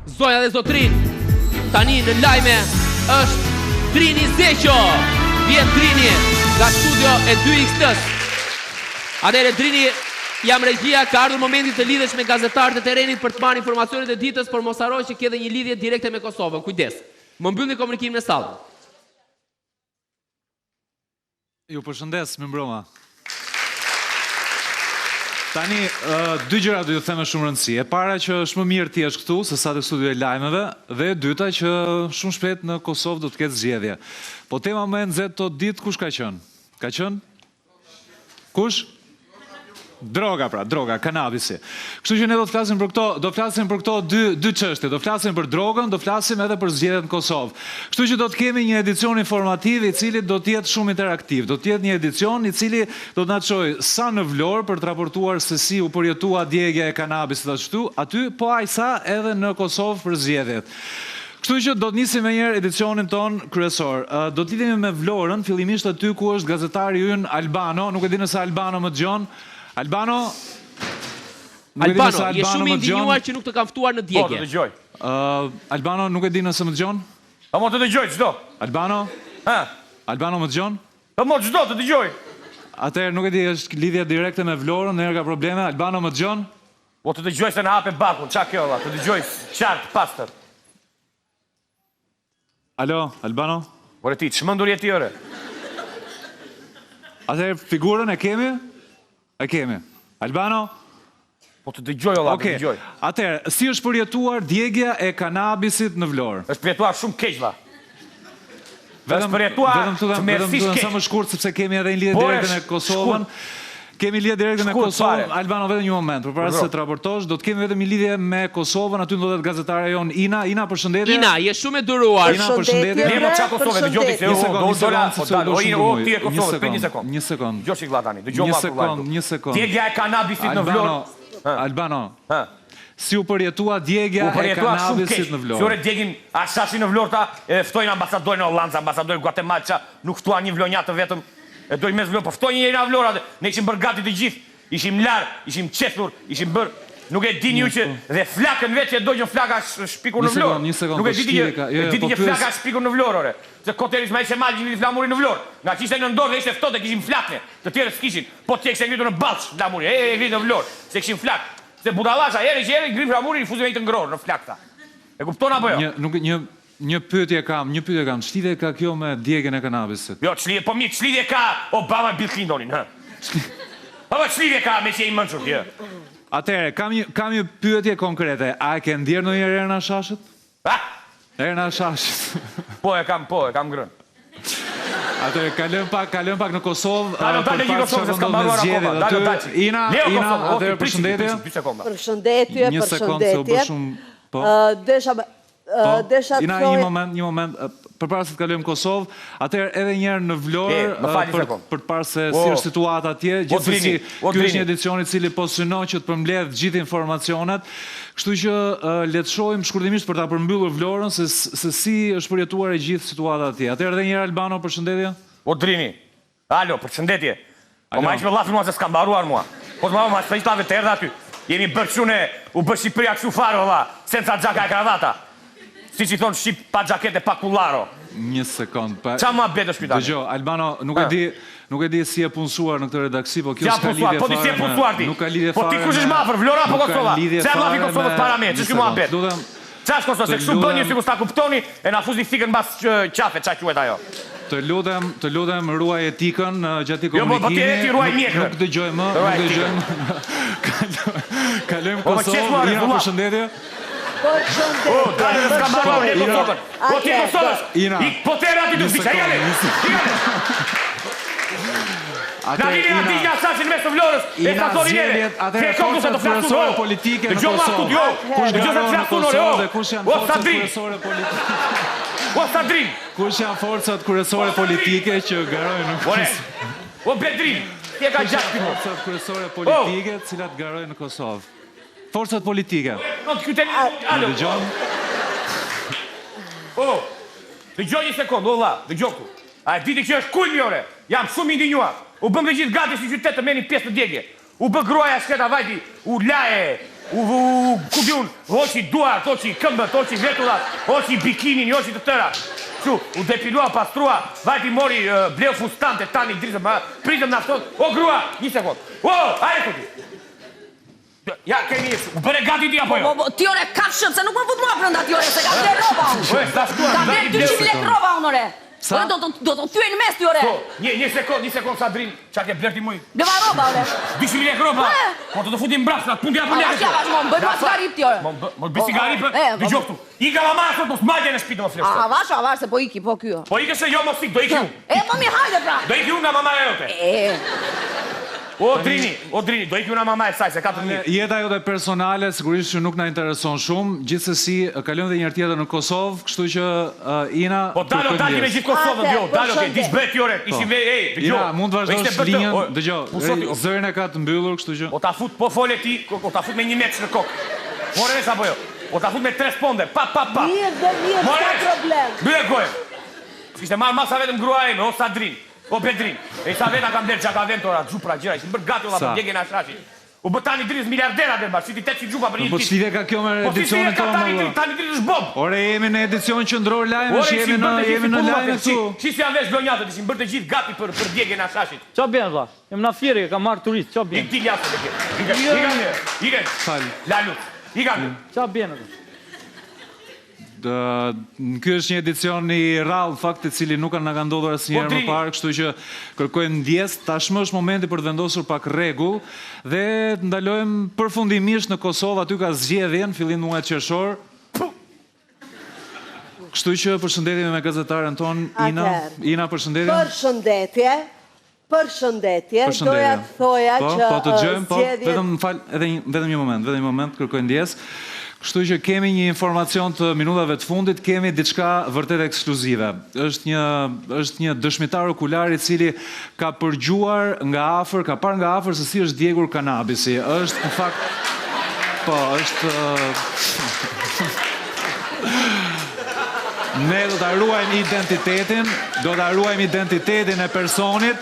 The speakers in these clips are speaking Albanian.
Zonja dhe zotrin, tani në lajme është Trini Zeqo. Vjen Trini nga studio e 2X-tës. Atëherë Trini, jam regjia, ka ardhur momenti të lidhesh me gazetarët e terrenit për të marrë informacionet e ditës, por mos harroj që ke edhe një lidhje direkte me Kosovën. Kujdes. Më mbyllni komunikimin e sallën. Ju përshëndes, më mbroma. Tani, dy gjëra do ju them me shumë rëndësi. E para që është më mirë ti jesh këtu se sa të studio e lajmeve, dhe e dyta që shumë shpejt në Kosovë do të ketë zgjedhje. Po tema më e nxehtë tot ditë kush ka qenë? Ka qenë? Kush? Droga, pra, droga, kanabisi. Kështu që ne do të flasim për këto dy çështje. Do flasim për drogën, do flasim edhe për zgjedhjet në Kosovë. Kështu që do të kemi një edicion informativ i cili do të jetë shumë interaktiv. Do të jetë një edicion i cili do të na çojë sa në Vlorë për të raportuar se si u përjetua djegja e kanabisit aty, po aq sa edhe në Kosovë për zgjedhjet. Kështu që do të nisim me njëherë edicionin ton kryesor. Do të lidhemi me Vlorën, fillimisht aty ku është gazetari ynë Albano, nuk e di nëse Albano më dëgjon. Albano, je shumë i ndinjuar që nuk të kam ftuar në djegje. Po, të dëgjoj. Albano, nuk e di nëse më dëgjon? Po, mo të dëgjoj, çdo. Albano? Albano më dëgjon? Po, mo çdo të dëgjoj. Atëherë nuk e di, është lidhja direkte me Vlorën, ndonjëherë ka probleme. Albano më dëgjon? Po të dëgjoj se na hape bakun, çka kjo valla? Të dëgjoj qartë, pastër. Alo, Albano? Por ti, çmendur je ti ore? Atëherë figurën e kemi? E kemi. Albano? Po të dëgjoj valla, të dëgjoj. Atëherë, si është përjetuar djegja e kanabisit në Vlorë? Është përjetuar shumë keq valla. Vetëm vetëm sa më shkurt sepse kemi edhe një lidhje direkte me Kosovën. Kemi lidhje direkte me Kosovën. Albano, vetëm një moment, përpara se të raportosh, do të kemi vetëm një lidhje me Kosovën, aty ndodhet gazetare jon Ina. Ina, përshëndetje. Ina, je shumë e duruar. Ina, përshëndetje. Ne mo çka Kosovë, dëgjoj ti se ti e Kosovë, një sekond. Një sekond. Dëgjoj çik vllazani, dëgjoj ma. Një sekond. Djegja e kanabisit në Vlorë. Albano. Si u përjetua djegja e kanabisit në Vlorë? Fjore djegin ashashi në Vlorë ta, e ftojnë ambasadorin Hollandë, ambasadorin Guatemala, nuk ftua një vlonjatë vetëm. E dojnë mes Vlorë, po ftojnë një nga Vlorë, ne ishim bërë gati të gjithë, ishim larë, ishim qethur, ishim bërë, nuk e dini ju që dhe flakën vetë që dojnë flaka shpikur në Vlorë. Nuk e diti që flaka shpikur në Vlorë, ore. Se koteris ma ishe malë që një flamurin në Vlorë. Nga që ishte në ndorë dhe ishte ftote, kishim flakne, të tjere s'kishin. Po të kështë e ngritu në balç flamurin, e ngritu në Vlorë, se kishim flak. Se budalasha, eri që eri, ngritu flamurin, i fuzime i të ngrorë në flakta. E kupton apo jo? Një pyetje kam, ç'lidhje ka kjo me djegjen e kanabisit? Jo, ç'lidhje, po mirë, ç'lidhje ka Obama Bill Clintonin, ha? Po ç'lidhje ka me që i mençur kjo? Atëherë, kam një pyetje konkrete. A e ke ndjerë ndonjëherë Erna Shashit? Erna Shashit. Po e kam ngrënë. Atëherë, kalëm pak në Kosovë. Kalëm pak në Kosovë, se s'kam mbaruar akoma. Dalë dalë. Ina, atëherë përshëndetje. Përshëndetje. Një sekond, se u bë shumë. Po. Ina, një moment, përpara se të kalojmë Kosovë, atëherë edhe njerë në Vlorë, për të parë se si është situata atje, gjithsesi, ky është një edicion i cili po synon që të përmbledh gjithë informacionet, kështu që le të shohim shkurtimisht për ta përmbyllur Vlorën se si është përjetuar e gjithë situata atje. Atëherë edhe njerë Albano, përshëndetje. O Drini, alo, përshëndetje. Po ma ishme llafën mua se s'kam mbaruar mua. Po të ma s'pe ishtave të erdhe aty. Jemi bërqune, u bë Shqipëria kështu fare, valla, senza gjaka e kravata. Si që i thonë Shqip pa gjakete pa kullaro. Një sekund. Qa ma betë është pytani? Dëgjo, Albano, nuk e di si e punësuar në këtë redaksi, po kjo s'ka lidhje fare me... Po ti si e punësuar ti? Nuk ka lidhje fare me... Po ti kush është mafër, Vlora apo Kosova? Se e mlafi Kosovës para me, që shku ma betë? Qa është Kosova, se kështu bënjë si ku s'ta kuptoni, e na fuzi fikën bas qafe, qa quet ajo? Të ludem ruaj etikën gjatë komunikimi, nuk dëgjoj më, kalojmë Kosovë, Ina, përshëndetje. O, dalë dhe s'ka mbaruar një Kosovën. Po ti Kosovës, po të erë ati të fisha, jale. Na vini ati një asasin mes të Vlorës, e ka thori njere. Atëherë forcat kryesore politike në Kosovë. Kush garantën në Kosovë dhe kush janë forcat kryesore politike? O Sadrin! Kush janë forcat kryesore politike që garojnë në Kosovë? O Bedrin, ti e ka gjatë ti. Forcat kryesore politike cilat garojnë në Kosovë. Forcat politike. Në dëgjon? O, dëgjon një sekund, o la, dëgjon ku. A e diti që është kuj mjore, jam shumë indinjuar. U bëm dhe gjithë gati si qytet të meni pjesë të djegje. U bë gruaja shketa vajti, u laje, ku di unë, hoqi duart, hoqi këmbët, hoqi vetullat, hoqi bikinin, hoqi të tëra. Që, u depilua, pastrua, vajti mori bleu fustante, tani dritëm, pritëm në afton. O, grua, një sekund. O, aje këti. Ja, kemi njësë, u bëre gati ti apo jo? Ti ore kafshëm, se nuk më fut mua brënda ti ore, se ka vler roba unë. Ka vler 200 lek roba unë ore. Do të thyej në mes ti ore. Një sekund, Sadrin, qa ke blerti muj? Bleva roba ore. 200 lek roba? Po të futim brapsat, pun t'ja për lek. Ashtë javash, më bëj pas garip ti ore. Më bëj si garipë, dy gjoftu. I ka mama sot, mos majtje në shpitë më fleshtë. Avash, se po iki, po kjo. Po ike se jo mos ik, do iki unë. Po mi hajde pra. Do iki unë nga mama e jote. O, Drini, do iki unë nga mama e saj, se 4 mirë. Jeta jote personale, sigurisht që nuk na intereson shumë, gjithsesi kalojmë dhe njërë tjetër në Kosovë, kështu që Ina... Po dalo me gjithë Kosovën, jo, dalo ke, dish bret jore, ishim dëgjo. Ina, mund të vazhdojsh linjën, dëgjo, zërin e ka të mbyllur, kështu që... O ta fut, po fole ti, o ta fut me 1 metër në kokë. More vesh apo jo? O ta fut me 3 sponde, pa. Mirë, s'ka problem. Byre gojë. Ishte marrë masa vetëm grua eme, o Sadrin. O Bedrin, e sa veta kam blerë qaka ventora, gjupra, gjera, ishim bërë gati për djegje në ashrashit. U bët tani dritës miljardera dhe mba, shiti 800 gjupa për një Po ç'lidhje ka kjo me edicionin tonë? Tani dritës bob. Ore, jemi në edicion qendror lajme, jemi në lajme këtu. Qi si janë vesh blonjatët, ishim bërë të gjithë gati për djegje në ashrashit. Qa bjen, dha? Jem na fjeri, ka marrë turist, qa bjen? Ik ti jasë të kje. Ike, lalut, ika. Qa bjen, dha? Ky është një edicion i rrallë fakt i cili nuk na ka ndodhur asnjëherë më parë, kështu që kërkojmë ndjes. Tashmë është momenti për të vendosur pak rregull dhe ndalojmë përfundimisht në Kosovë, aty ka zgjedhjen fillim muajit qershor. Kështu që përshëndetemi me gazetaren ton Ina, përshëndetje. Përshëndetje, doja të thoja që po të dëgjojmë, po zgjedhjen... vetëm një moment, kërkoj ndjes. Kështu që kemi një informacion të minutave të fundit, kemi diçka vërtet ekskluzive. Është një dëshmitar okular i cili ka përgjuar nga afër, ka parë nga afër se si është djegur kanabisi. Është në fakt ne do ta ruajmë identitetin e personit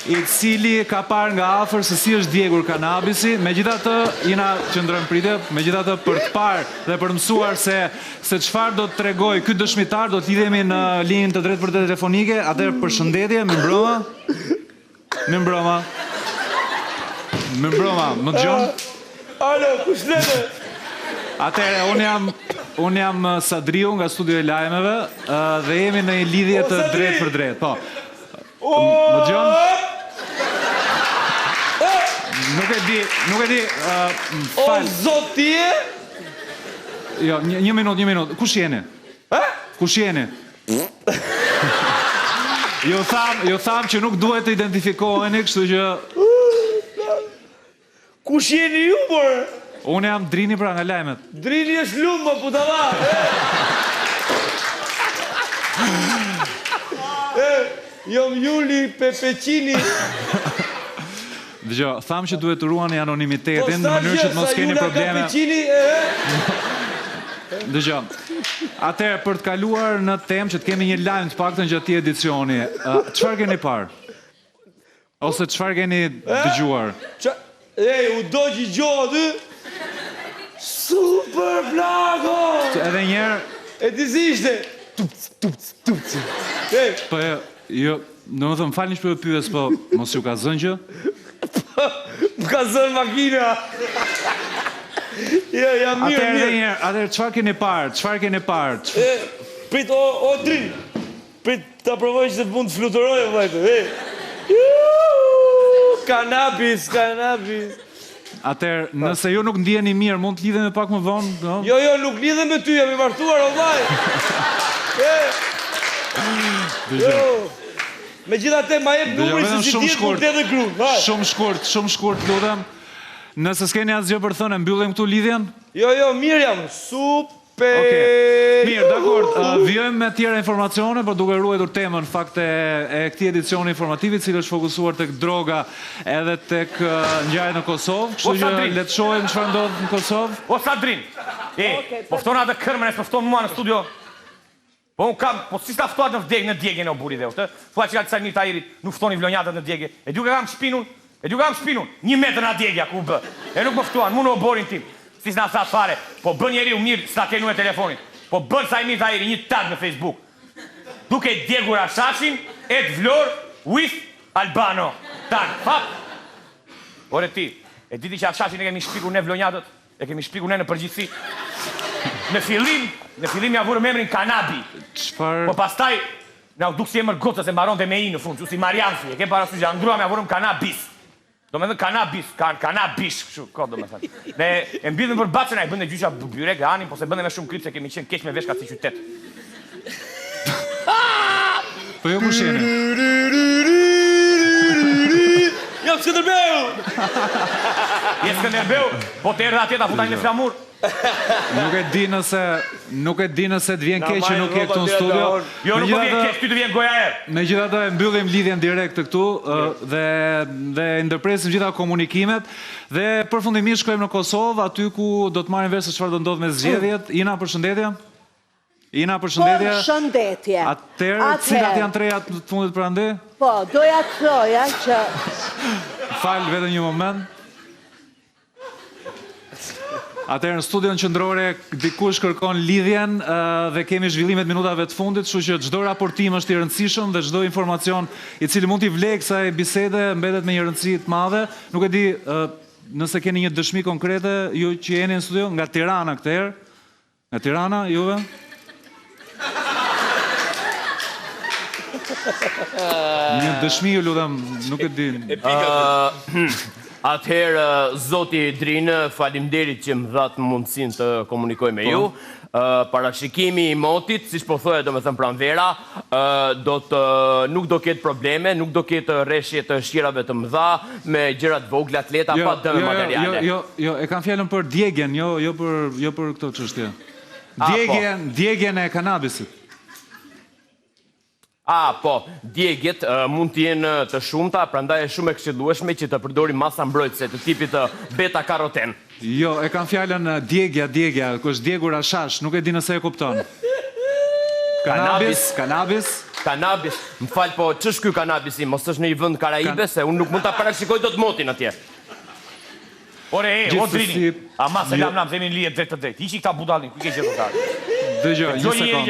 i cili ka parë nga afër se si është djegur kanabisi. Megjithatë, Ina qëndrojmë pritje, megjithatë për të parë dhe për të mësuar se çfarë do të tregoj ky dëshmitar, do të lidhemi në linjën të drejtë për telefonike. Atëherë përshëndetje, mirëmbrëma. Më dëgjon? Alo, kush lete? Atëherë, unë jam Sadriu nga studio e lajmeve dhe jemi në një lidhje të drejtë për drejtë. Po. Më dëgjon? Nuk e di, O, zotje? Jo, një minut. Kush jeni? Kush jeni? Ju tham që nuk duhet të identifikoheni, kështu që... Kush jeni ju, por? Unë jam Drini pra nga lajmet. Drini është lumë, më putava. Jom Juli Pepeqini. Dëgjo, tham që duhet të ruani anonimitetin në mënyrë që të mos keni probleme. Dëgjo, atëherë për të kaluar në temë që të kemi një lajm të paktën gjatë këtij edicioni, çfarë keni parë? Ose çfarë keni dëgjuar? U dogji gjohë aty. Super Blago! Edhe njerë... E ti si ishte? Tupci. Po jo, në më thëmë falni shpër pyes, po mos ju ka zënë që? Më ka zënë makina. Jam mirë. Atëherë, çfarë keni parë? Prit, o Drin. Prit, ta provoj që të mund të fluturojë, vajtë. Kanabis. Atëherë, nëse ju nuk ndjeni mirë, mund të lidhemi pak më vonë? Jo, nuk lidhem me ty, jam i martuar, o vaj. Me gjitha te, ma jep numri se si tjetë mund të edhe grunë. Shumë shkurt, lutem. Nëse s'keni asgjë për thënë, mbyllim këtu lidhjen? Jo, mirë jam, super. Mirë, dakord, vjojmë me tjera informacione, për duke ruajtur temën fakt e këtij edicioni informativ, i cili është fokusuar tek droga edhe tek ngjarjet në Kosovë, kështu që le të shohim çfarë ndodh në Kosovë. O Sadrin, pofton atë kërmën, pofton mua në studio. Po unë kam, po si sta ftuar në djegje në buri dhe, po që ka kësa mirë tajirit, nuk ftoni vlonjatët në djegje. E du ka kam shpinun, 1 metër në djegja ku bë. E nuk më ftuan, mu në oborin tim. Si s'na thatë fare, po bën njeri u mirë, s'na kenu e telefonit. Po bën sa i mirë thajri, një tag në Facebook. Duke djegur Ashashin, Ed Vlor, with Albano. Tan, hap. Ore ti, e diti që Ashashin e kemi shpikur ne vlonjatët, e kemi shpikur ne në përgjithsi. Në fillim ja vurëm emrin Kanabi. Çfarë? Po pastaj, na u duk si emër gocës e mbaron dhe me i në fund, që si Marianfi, e kem parasysh që andruam ja vurëm Kanabis. Do me dhe kanabis, kanabis, kështu, ko do me thënë. Ne e mbidhëm për bacën, e bëndë gjysha byrek dhe anin, po se bëndë me shumë klip se kemi qenë keq me veshka si qytet. Po jo kusheni. Jam Skënderbeu! Je Skënderbeu, po të erdhe atjeta futaj në flamur. Nuk e di nëse të vjen keq që nuk je këtu në studio. Jo, nuk po vjen keq, ty të vjen goja erë. Megjithatë e mbyllim lidhjen direkt këtu dhe ndërpresim gjitha komunikimet dhe përfundimisht shkojmë në Kosovë, aty ku do të marrim vesh se çfarë do ndodh me zgjedhjet. Ina, përshëndetje. Përshëndetje. Atëherë, cilat janë trejat të fundit për ande? Po, doja të thoja që... Fal vetëm një moment. Atëherë në studion qendrore dikush kërkon lidhjen dhe kemi zhvillimet minutave të fundit, kështu që çdo raportim është i rëndësishëm dhe çdo informacion i cili mund t'i vlej kësaj bisede mbetet me një rëndësi të madhe. Nuk e di nëse keni një dëshmi konkrete ju që jeni në studio nga Tirana këtë herë. Nga Tirana, juve? Një dëshmi ju lutem, nuk e di. Atëherë, zoti Drinë, faleminderit që më dhatë mundësinë të komunikoj me ju. Parashikimi i motit, siç po thoya domethënë pranvera, nuk do ketë probleme, nuk do ketë rreshje të shqirave të mëdha me gjëra të vogla atleta pa dëme materiale. Jo, e kam fjalën për djegjen, jo për këtë çështje. Djegjen e kanabisit. Po, djegjet mund të jenë të shumta, prandaj është shumë e këshillueshme që të përdorim masa mbrojtëse të tipit të beta-karoten. Jo, e kam fjalën djegja, ku është djegur ashash, nuk e di nëse e kupton. Kanabis. Më fal, po ç'është ky kanabisi? Mos është në një vend Karaibe, se unë nuk mund ta parashikoj dot motin atje. Ore, o Drini, ama se lam themi lihet drejt të drejt. Hiqi këta budallin, ku ke gjetur ta? Dëgjoj,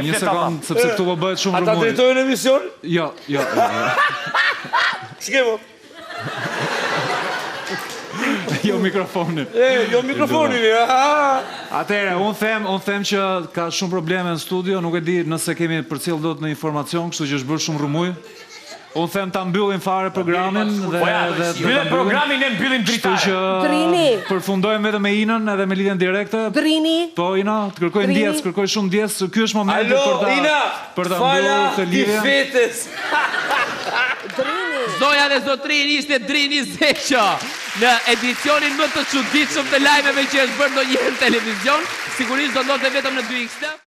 një sekond, sepse këtu po bëhet shumë rumuri. Ata drejtojnë emision? Jo. Shkemo. Jo mikrofonin. Jo mikrofonin, Atëherë, unë them që ka shumë probleme në studio, nuk e di nëse kemi përcjell dot në informacion, kështu që është bërë shumë rumoj. Unë them ta mbyllim fare programin dhe mbyllim programin e mbyllim dritare. Drini. Përfundojmë vetëm me Inën edhe me lidhjen direkte. Drini. Po Ina, të kërkoj ndjes, kërkoj shumë ndjes, ky është momenti për ta mbyllur këtë lidhje. Fetes. Zoja dhe zotrin ishte Drini Zeqo në edicionin më të çuditshëm të lajmeve që është bërë ndonjëherë në televizion. Sigurisht do ndodhte vetëm në 2X.